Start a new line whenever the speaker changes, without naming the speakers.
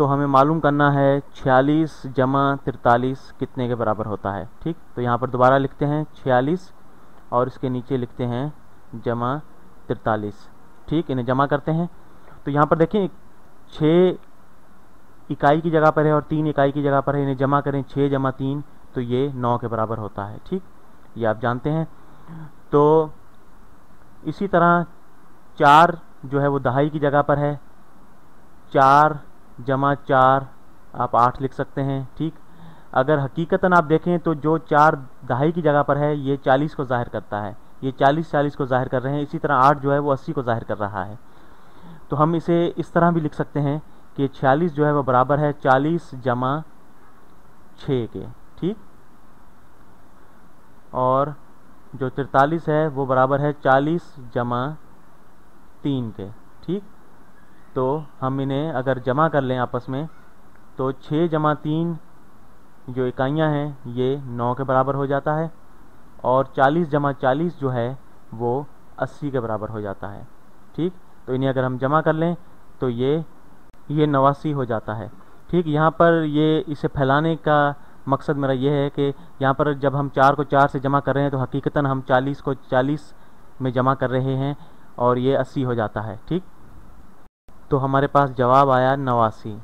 तो हमें मालूम करना है 46 जमा 43 कितने के बराबर होता है। ठीक, तो यहाँ पर दोबारा लिखते हैं 46 और इसके नीचे लिखते हैं जमा 43। ठीक, इन्हें जमा करते हैं तो यहाँ पर देखें 6 इकाई की जगह पर है और 3 इकाई की जगह पर है। इन्हें जमा करें 6 जमा 3 तो ये 9 के बराबर होता है। ठीक, ये आप जानते हैं। तो इसी तरह 4 जो है वो दहाई की जगह पर है, 4 जमा 4 आप 8 लिख सकते हैं। ठीक, अगर हकीकतन आप देखें तो जो 4 दहाई की जगह पर है ये 40 को ज़ाहिर करता है, ये 40 को ज़ाहिर कर रहे हैं। इसी तरह 8 जो है वो 80 को ज़ाहिर कर रहा है। तो हम इसे इस तरह भी लिख सकते हैं कि 46 जो है वो बराबर है 40 जमा 6 के। ठीक, और जो 43 है वो बराबर है 40 जमा 3 के। ठीक, तो हम इन्हें अगर जमा कर लें आपस में तो 6 जमा 3 जो इकाइयाँ हैं ये 9 के बराबर हो जाता है और 40 जमा 40 जो है वो 80 के बराबर हो जाता है। ठीक, तो इन्हें अगर हम जमा कर लें तो ये 89 हो जाता है। ठीक, यहाँ पर ये इसे फैलाने का मकसद मेरा ये है कि यहाँ पर जब हम 4 को 4 से जमा कर रहे हैं तो हकीकतन हम 40 को 40 में जमा कर रहे हैं और ये 80 हो जाता है। ठीक, तो हमारे पास जवाब आया 89।